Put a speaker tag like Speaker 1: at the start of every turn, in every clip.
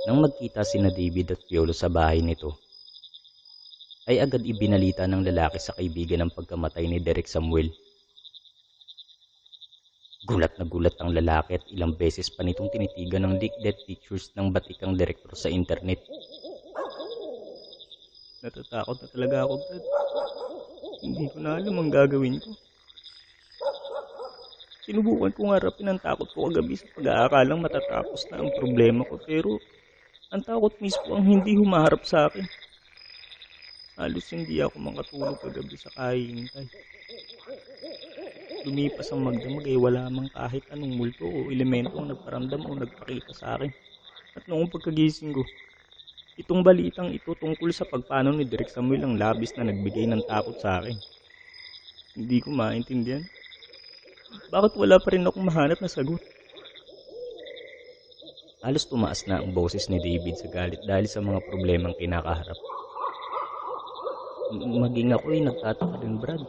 Speaker 1: Nang magkita sina David at Piolo sa bahay nito, ay agad ibinalita ng lalaki sa kaibigan ang pagkamatay ni Derek Samuel. Gulat na gulat ang lalaki at ilang beses pa nitong tinitigan ng leaked death pictures ng batikang direktor sa internet. Natatakot na talaga ako, Brad. Hindi ko na alam ang gagawin ko. Sinubukan kong harapin ang takot ko kagabi sa pag-aakalang matatapos na ang problema ko, pero ang takot mismo ang hindi humaharap sa akin. Halos hindi ako makatulog kagabi sa kahihintay. Lumipas ang magdamag wala mang kahit anong multo o elemento ang nagparamdam o nagpakita sa akin. At noong pagkagising ko, itong balitang ito tungkol sa pagpanaw ni Derek Samuel ang labis na nagbigay ng takot sa akin. Hindi ko maintindihan. Bakit wala pa rin akong mahanap na sagot? Halos tumaas na ang boses ni David sa galit dahil sa mga problemang kinakaharap. Maging ako ay nagtataka rin, Brad.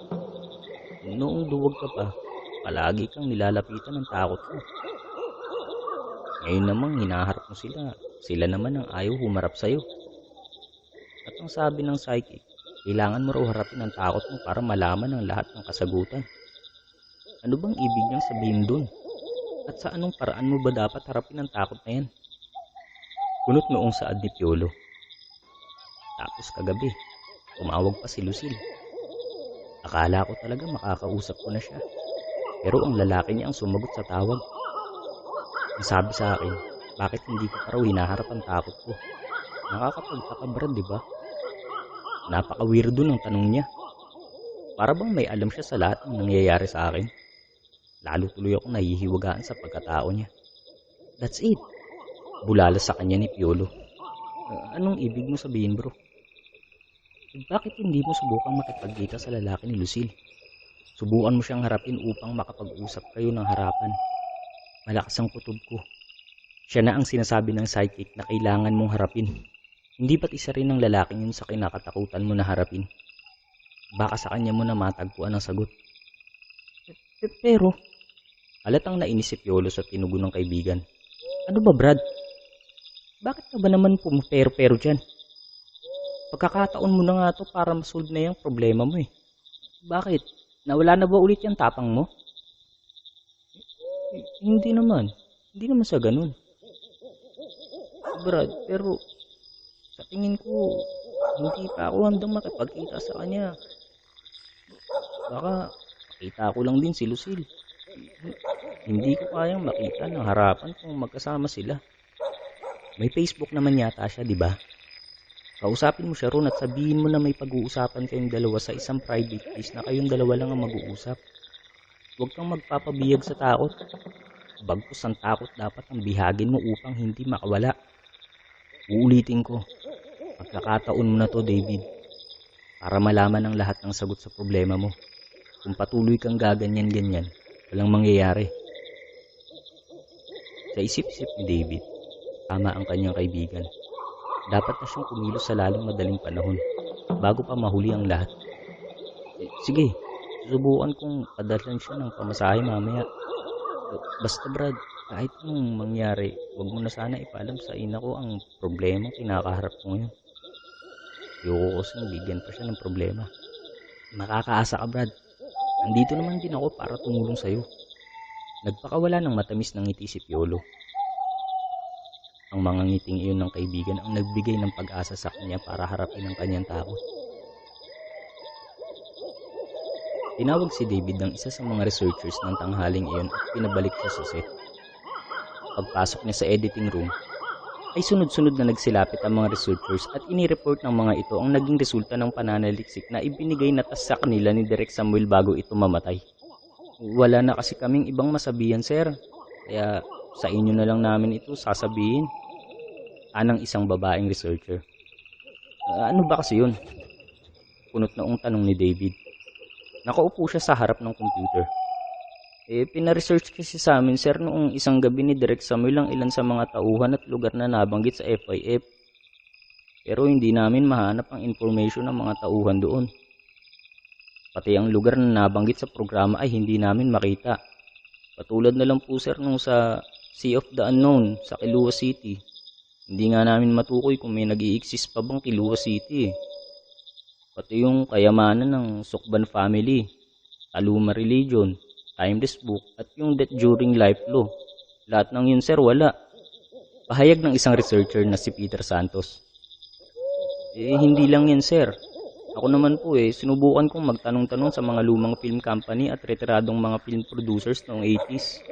Speaker 1: Noong duwag ka pa, palagi kang nilalapitan ng takot ko. Ngayon namang hinaharap mo sila. Sila naman ang ayaw humarap sa'yo. At ang sabi ng psychic, kailangan mo raw harapin ang takot mo para malaman ang lahat ng kasagutan. Ano bang ibig niyang sabihin dun? At sa anong paraan mo ba dapat harapin ang takot na yan? Kunot noong saad ni Piolo. Tapos kagabi, tumawag pa si Lucille. Akala ko talaga makakausap ko na siya. Pero ang lalaki niya ang sumagot sa tawag. Ang sabi sa akin, bakit hindi ko pa raw hinaharap ang takot ko? Nakakapagtaka, Brad, di ba? Napaka-weirdo ng tanong niya. Para bang may alam siya sa lahat ng nangyayari sa akin. Lalo tuloy ako nahihiwagaan sa pagkatao niya. That's it. Bulala sa kanya ni Piolo. Anong ibig mo sabihin, bro? Bakit hindi mo subukang makipagkita sa lalaki ni Lucille? Subukan mo siyang harapin upang makapag-usap kayo ng harapan. Malakas ang kutob ko. Siya na ang sinasabi ng psychic na kailangan mong harapin. Hindi ba't isa rin ng lalaking yun sa kinakatakutan mo na harapin? Baka sa kanya mo na matagpuan ang sagot. Pero, halatang nainis si Piolo sa tinugon ng kaibigan. Ano ba, Brad? Bakit ka ba naman pumupero-pero dyan? Pagkakataon mo na nga to para masolve na yung problema mo eh. Bakit? Nawala na ba ulit yung tapang mo? Hindi naman. Hindi naman sa ganun. Brad, pero sa tingin ko, hindi pa ako handang makipagkita sa kanya. Baka makita ko lang din si Lucille. Hindi ko kayang makita ng harapan kung magkasama sila. May Facebook naman yata siya, di ba? Kausapin mo siya ron at sabihin mo na may pag-uusapan kayong dalawa sa isang private place na kayong dalawa lang ang mag-uusap. Huwag kang magpapabiyag sa takot. Bagkus ang takot dapat ang bihagin mo upang hindi makawala. Uulitin ko. Pagkakataon mo na to, David. Para malaman ang lahat ng sagot sa problema mo. Kung patuloy kang gaganyan-ganyan, walang mangyayari. Sa isip-isip ni David, tama ang kanyang kaibigan. Dapat na siyang kumilos sa lalong madaling panahon bago pa mahuli ang lahat. Sige, susubukan kong padalan siya ng pamasahe mamaya. Basta, Brad, kahit anong mangyari, huwag mo na sana ipaalam sa ina ko ang problema kinakaharap ko ngayon. Ayoko kasing bigyan pa siya ng problema. Makakaasa ka, Brad. Andito naman din ako para tumulong sa'yo. Nagpakawala ng matamis ng ngiti si Piolo. Ang mga ngiting iyon ng kaibigan ang nagbigay ng pag-asa sa kanya para harapin ang kanyang takot. Tinawag si David ng isa sa mga researchers ng tanghaling iyon at pinabalik siya sa set. Pagpasok niya sa editing room, ay sunod-sunod na nagsilapit ang mga researchers at inireport ng mga ito ang naging resulta ng pananaliksik na ibinigay na tas sa kanila ni Derek Samuel bago ito mamatay. Wala na kasi kaming ibang masabihan, sir. Kaya sa inyo na lang namin ito sasabihin. Anang isang babaeng researcher. Ano ba kasi yun? Punot noong tanong ni David. Nakaupo siya sa harap ng computer. Pina-research kasi sa amin, sir, noong isang gabi ni Derek Samuel ang ilan sa mga tauhan at lugar na nabanggit sa FYF. Pero hindi namin mahanap ang information ng mga tauhan doon. Pati ang lugar na nabanggit sa programa ay hindi namin makita. Patulad na lang po, sir, nung sa Sea of the Unknown sa Kilua City. Hindi nga namin matukoy kung may nag-i-exist pa bang Kilua City eh. Pati yung kayamanan ng Sukban family, Taluma religion, Timeless book, at yung death during life law. Lahat ng yun sir wala. Pahayag ng isang researcher na si Peter Santos. Hindi lang yan sir. Ako naman po sinubukan kong magtanong-tanong sa mga lumang film company at retiradong mga film producers noong 80s.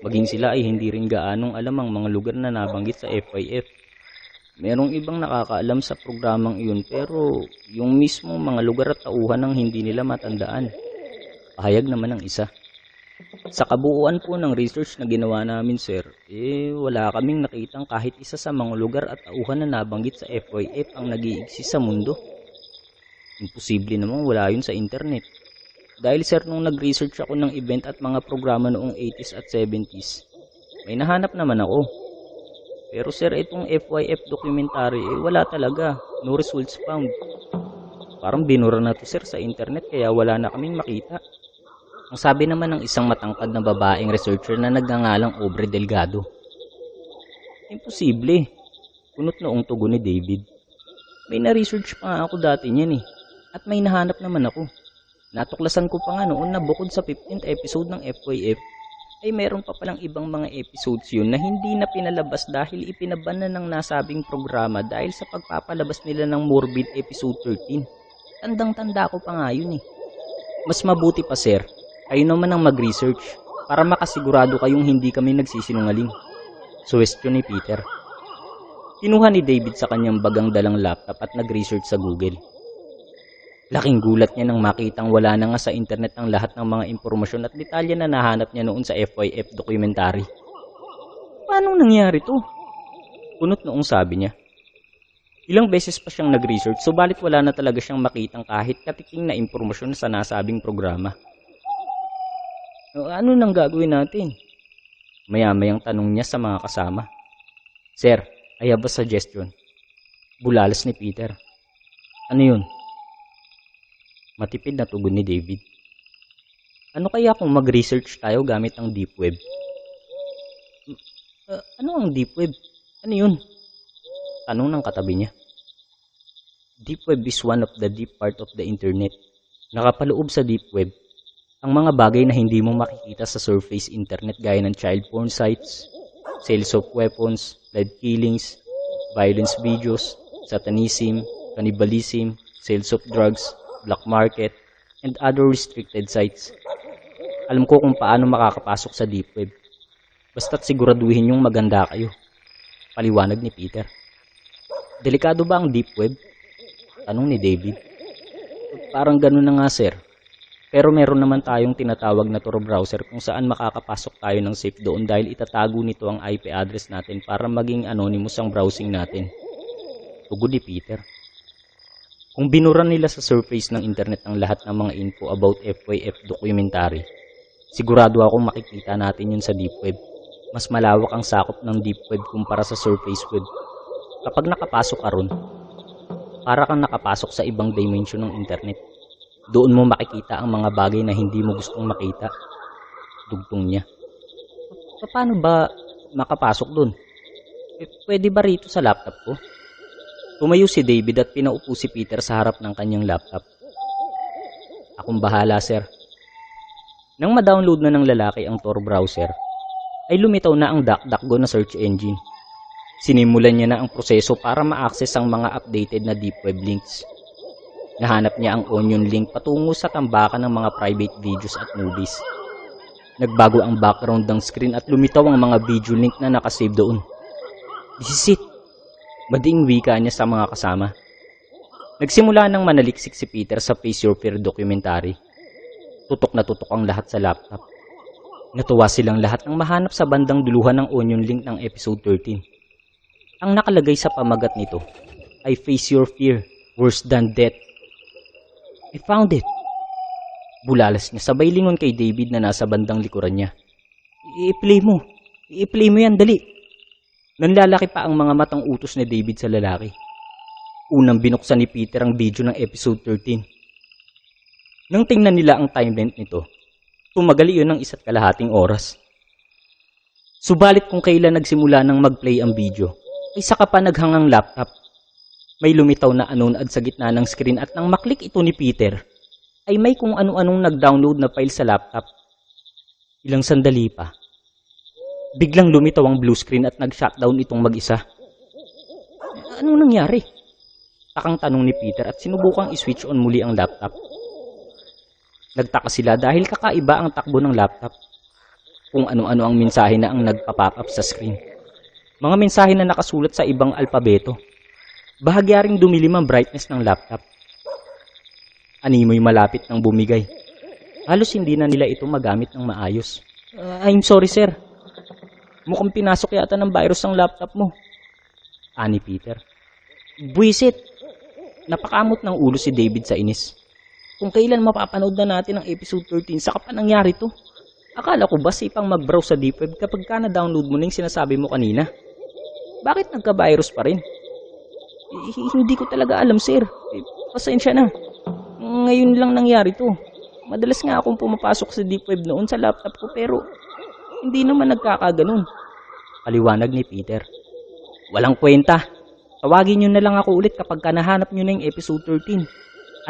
Speaker 1: Maging sila ay hindi rin gaanong alam ang mga lugar na nabanggit sa FYF. Merong ibang nakakaalam sa programang iyon pero yung mismong mga lugar at tauhan ang hindi nila matandaan. Pahayag naman ng isa. Sa kabuuan po ng research na ginawa namin sir, wala kaming nakitang kahit isa sa mga lugar at tauhan na nabanggit sa FYF ang nag-i-exist sa mundo. Imposible namang wala yun sa internet. Dahil sir, nung nag-research ako ng event at mga programa noong 80s at 70s, may nahanap naman ako. Pero sir, itong FYF documentary, wala talaga. No results found. Parang binura na to sir sa internet kaya wala na kaming makita. Ang sabi naman ng isang matangkad na babaeng researcher na nagngangalang Aubrey Delgado. Imposible. Kunot noong tugon ni David. May na-research pa nga ako dati niyan At may nahanap naman ako. Natuklasan ko pa nga noon na bukod sa 15th episode ng FYF, ay meron pa palang ibang mga episodes yun na hindi na pinalabas dahil ipinaban na ng nasabing programa dahil sa pagpapalabas nila ng Morbid episode 13. Tandang-tanda ko pa nga yun Mas mabuti pa sir, kayo naman ang mag-research para makasigurado kayong hindi kami nagsisinungaling. Suwestyon ni Peter. Kinuha ni David sa kanyang bagang dalang laptop at nag-research sa Google. Laking gulat niya nang makitang wala na nga sa internet ang lahat ng mga impormasyon at detalye na nahanap niya noon sa FYF documentary. Paano nangyari to? Kunot noong sabi niya. Ilang beses pa siyang nag-research subalit wala na talaga siyang makitang kahit katiting na impormasyon sa nasabing programa. Ano nang gagawin natin? Maya-mayang tanong niya sa mga kasama. Sir, I have a suggestion. Bulalas ni Peter. Ano yun? Matipid na tugon ni David. Ano kaya kung mag-research tayo gamit ang deep web? Ano ang deep web? Ano yun? Tanong ng katabi niya. Deep web is one of the deep part of the internet. Nakapaloob sa deep web ang mga bagay na hindi mo makikita sa surface internet gaya ng child porn sites, sales of weapons, lead killings, violence videos, satanism, cannibalism, sales of drugs, black market, and other restricted sites. Alam ko kung paano makakapasok sa deep web. Basta't siguraduhin yung maganda kayo. Paliwanag ni Peter. Delikado ba ang deep web? Tanong ni David. Parang ganun na nga sir. Pero meron naman tayong tinatawag na Tor browser kung saan makakapasok tayo ng safe doon dahil itatago nito ang IP address natin para maging anonymous ang browsing natin. Tugod ni Peter. Kung binura nila sa surface ng internet ang lahat ng mga info about FYF documentary, sigurado akong makikita natin yun sa deep web. Mas malawak ang sakop ng deep web kumpara sa surface web. Kapag nakapasok ka ron, para kang nakapasok sa ibang dimension ng internet. Doon mo makikita ang mga bagay na hindi mo gustong makita. Dugtong niya. Paano ba makapasok doon? Pwede ba rito sa laptop ko? Tumayo si David at pinaupo si Peter sa harap ng kanyang laptop. Akong bahala sir. Nang ma-download na ng lalaki ang Tor browser, ay lumitaw na ang DuckDuckGo na search engine. Sinimulan niya na ang proseso para ma-access ang mga updated na deep web links. Nahanap niya ang onion link patungo sa tambakan ng mga private videos at movies. Nagbago ang background ng screen at lumitaw ang mga video link na nakasave doon. This is it. Bading wika niya sa mga kasama. Nagsimula nang manaliksik si Peter sa Face Your Fear documentary. Tutok na tutok ang lahat sa laptop. Natuwa silang lahat nang mahanap sa bandang duluhan ng onion link ng episode 13. Ang nakalagay sa pamagat nito ay Face Your Fear, Worse Than Death. I found it. Bulalas niya sabay lingon kay David na nasa bandang likuran niya. I-play mo. I-play mo yan, dali. Nanlalaki pa ang mga matang utos ni David sa lalaki. Unang binuksan ni Peter ang video ng episode 13. Nang tingnan nila ang timeline nito, tumagal iyon ng 1.5 oras. Subalit kung kailan nagsimula nang mag-play ang video, Ay saka pa naghangang laptop. May lumitaw na ad sa gitna ng screen at nang maklik ito ni Peter, ay may kung ano-anong nag-download na file sa laptop. Ilang sandali pa, biglang lumitaw ang blue screen at nag-shutdown itong mag-isa. Anong nangyari? Takang tanong ni Peter at sinubukang i-switch on muli ang laptop. Nagtaka sila dahil kakaiba ang takbo ng laptop. Kung ano-ano ang mensahe na ang nagpa-pop up sa screen. Mga mensahe na nakasulat sa ibang alpabeto. Bahagya ring dumilim ang brightness ng laptop. Animoy malapit ng bumigay. Halos hindi na nila ito magamit ng maayos. I'm sorry sir. Mukhang pinasok yata ng virus ang laptop mo. Ani Peter. Buisit. Napakamot ng ulo si David sa inis. Kung kailan mapapanood na natin ang episode 13, saka pa nangyari to. Akala ko ba sipang mag-browse sa deep web kapag ka na-download mo na yung sinasabi mo kanina? Bakit nagka-virus pa rin? Hindi ko talaga alam sir. Pasensya na. Ngayon lang nangyari to. Madalas nga akong pumapasok sa deep web noon sa laptop ko pero hindi naman nagkakaganon. Paliwanag ni Peter. Walang kwenta. Tawagin nyo na lang ako ulit kapag nahanap nyo na yung episode 13.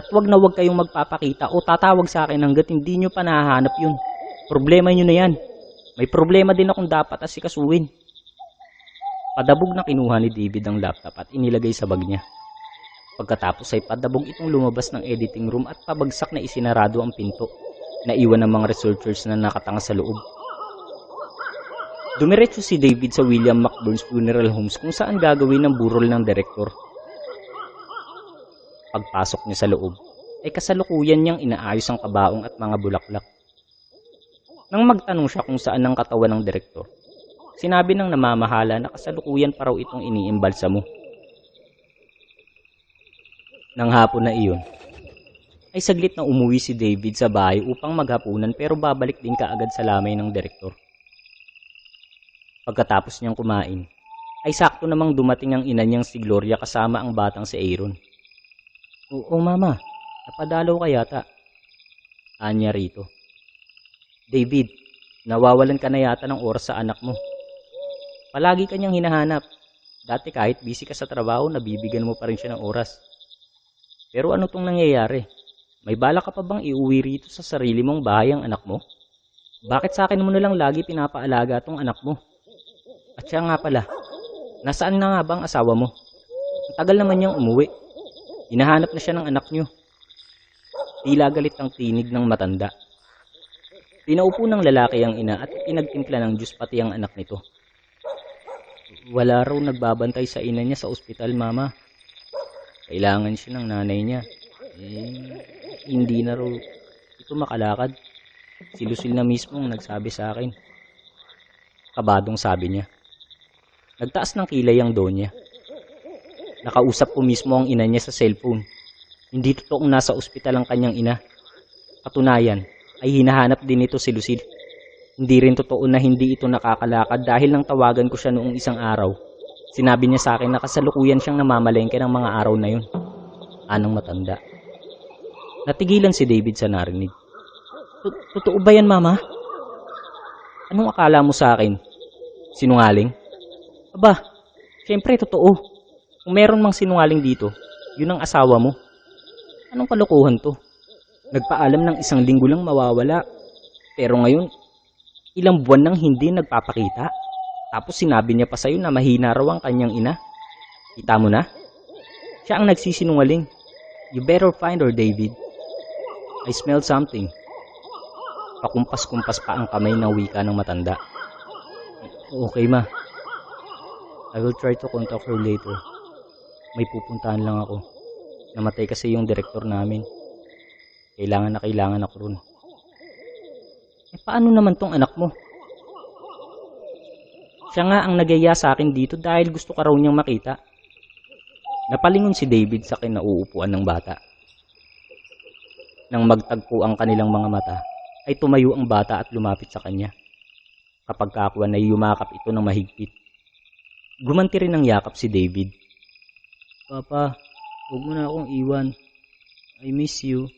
Speaker 1: At wag na wag kayong magpapakita o tatawag sa akin hanggat hindi nyo pa nahahanap yun. Problema nyo na yan. May problema din akong dapat asikasuhin. Padabog na kinuha ni David ang laptop at inilagay sa bag niya. Pagkatapos ay padabog itong lumabas ng editing room at pabagsak na isinarado ang pinto. Naiwan ng mga researchers na nakatanga sa loob. Dumiretso si David sa William McBurn's Funeral Homes kung saan gagawin ang burol ng direktor. Pagpasok niya sa loob, ay kasalukuyan niyang inaayos ang kabaong at mga bulaklak. Nang magtanong siya kung saan ang katawan ng direktor, sinabi ng namamahala na kasalukuyan pa raw itong iniimbalsa mo. Nang hapon na iyon, ay saglit na umuwi si David sa bahay upang maghapunan pero babalik din kaagad sa lamay ng direktor. Pagkatapos niyang kumain, ay sakto namang dumating ang ina niyang si Gloria kasama ang batang si Aaron. Oo mama, napadalaw ka yata. Anya rito. David, nawawalan ka na yata ng oras sa anak mo. Palagi kanyang hinahanap. Dati kahit busy ka sa trabaho, nabibigyan mo pa rin siya ng oras. Pero ano tong nangyayari? May bala ka pa bang iuwi rito sa sarili mong bahay ang anak mo? Bakit sa akin mo na lang lagi pinapaalaga tong anak mo? At siya nga pala, nasaan na nga bang asawa mo? Ang tagal naman niyang umuwi. Hinahanap na siya ng anak niyo. Tila galit ang tinig ng matanda. Pinaupo ng lalaki ang ina at pinagtimpla ng juice pati ang anak nito. Wala raw nagbabantay sa ina niya sa ospital, mama. Kailangan siya ng nanay niya. Hindi na raw ito makalakad. Si Lucille na mismo ang nagsabi sa akin. Kabadong sabi niya. Nagtaas ng kilay ang Donya. Nakausap ko mismo ang ina niya sa cellphone. Hindi totoong nasa ospital ang kanyang ina. Katunayan, ay hinahanap din ito si Lucille. Hindi rin totoo na hindi ito nakakalakad dahil nang tawagan ko siya noong isang araw. Sinabi niya sa akin na kasalukuyan siyang namamalengke ng mga araw na yun. Anong matanda. Natigilan si David sa narinig. Totoo ba yan, mama? Anong akala mo sa akin? Sinungaling? Aba, syempre totoo. Kung meron mang sinungaling dito, yun ang asawa mo. Anong kalokohan to? Nagpaalam ng 1 linggo lang mawawala. Pero ngayon, ilang buwan nang hindi nagpapakita. Tapos sinabi niya pa sa'yo na mahina raw ang kanyang ina. Kita mo na? Siya ang nagsisinungaling. You better find her, David. I smell something. Pakumpas-kumpas pa ang kamay ng wika ng matanda. Okay ma. I will try to contact her later. May pupuntahan lang ako. Namatay kasi yung direktor namin. Kailangan ako ron. Paano naman tong anak mo? Siya nga ang nagyaya sa akin dito dahil gusto ka raw niyang makita. Napalingon si David sa kinauupuan ng bata. Nang magtagpo ang kanilang mga mata, ay tumayo ang bata at lumapit sa kanya. Kapag kakuan ay yumakap ito ng mahigpit. Gumanti rin ng yakap si David. Papa, huwag mo na akong iwan. I miss you.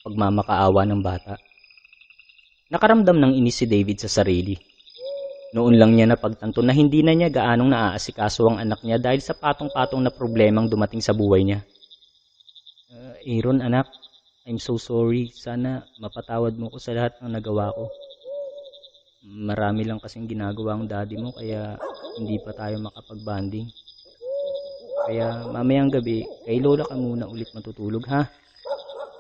Speaker 1: Pagmamakaawa ng bata. Nakaramdam ng inis si David sa sarili. Noon lang niya napagtanto na hindi na niya gaanong naaasikaso ang anak niya dahil sa patong-patong na problemang dumating sa buhay niya. Aaron anak, I'm so sorry. Sana mapatawad mo ko sa lahat ng nagawa ko. Marami lang kasing ginagawa ang daddy mo kaya hindi pa tayo makapag-bonding. Kaya mamayang gabi, kay Lola ka muna ulit matutulog ha.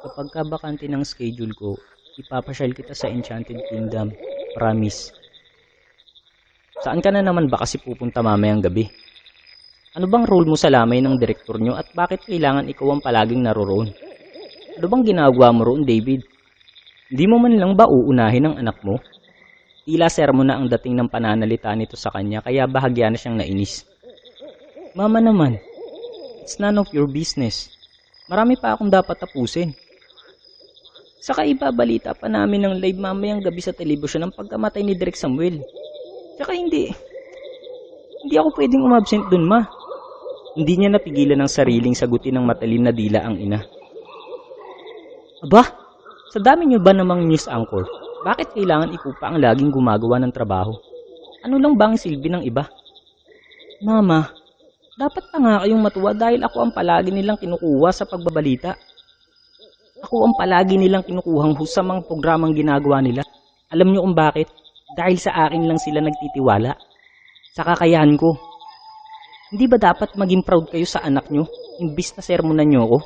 Speaker 1: Kapag kabakante ng schedule ko, ipapasyal kita sa Enchanted Kingdom. Promise. Saan ka na naman ba kasi pupunta mamayang gabi? Ano bang role mo sa lamay ng direktor nyo at bakit kailangan ikaw ang palaging naroroon? Ano bang ginagawa mo roon, David? Hindi mo man lang ba uunahin ang anak mo? Tila sermon na ang dating ng pananalita nito sa kanya kaya bahagya na siyang nainis. Mama naman, it's none of your business. Marami pa akong dapat tapusin. Saka ibabalita pa namin ng live mamayang gabi sa telebisyon ang pagkamatay ni Direk Samuel. Saka hindi ako pwedeng umabsent dun, ma. Hindi niya napigilan ng sariling sagutin ng matalim na dila ang ina. Aba, sa dami niyo ba namang news anchor? Bakit kailangan ikaw pa ang laging gumagawa ng trabaho? Ano lang ba ang silbi ng iba? Mama, dapat pa nga kayong matuwa dahil ako ang palagi nilang kinukuha sa pagbabalita. Ako ang palagi nilang kinukuhang host sa mga programang ginagawa nila. Alam niyo kung bakit? Dahil sa akin lang sila nagtitiwala. Sa kakayahan ko. Hindi ba dapat maging proud kayo sa anak nyo? Imbis na sermonan nyo ako?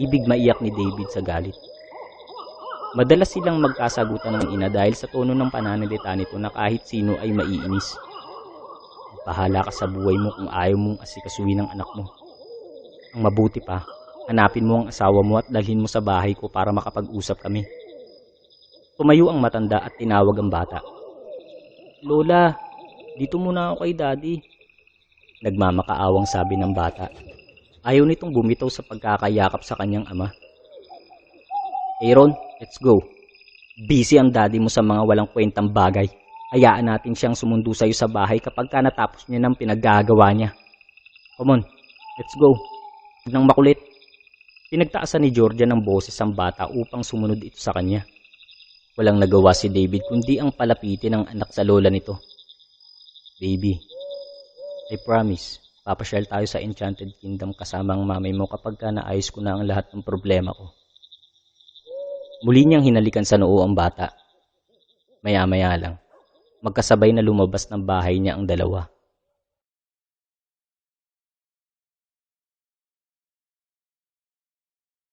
Speaker 1: Ibig maiyak ni David sa galit. Madalas silang magkasagutan ng ina dahil sa tono ng pananalita nito na kahit sino ay maiinis. Bahala ka sa buhay mo kung ayaw mong asikasuhin ang anak mo. Ang mabuti pa, hanapin mo ang asawa mo at dalhin mo sa bahay ko para makapag-usap kami. Tumayo ang matanda at tinawag ang bata. Lola, dito muna ako kay daddy. Nagmamakaawang sabi ng bata. Ayaw nitong bumitaw sa pagkakayakap sa kanyang ama. Aaron, let's go. Busy ang daddy mo sa mga walang kwentang bagay. Hayaan natin siyang sumundo sa'yo sa bahay kapag ka natapos niya ng pinaggagawa niya. Come on, let's go. Huwag nang makulit. Pinagtaasan ni Georgia ng boses ang bata upang sumunod ito sa kanya. Walang nagawa si David kundi ang palapitin ang anak sa lola nito. Baby, I promise, papasyal tayo sa Enchanted Kingdom kasama ang mamay mo kapag ka naayos ko na ang lahat ng problema ko. Muli niyang hinalikan sa noo ang bata. Maya-maya lang, magkasabay na lumabas ng bahay niya ang dalawa.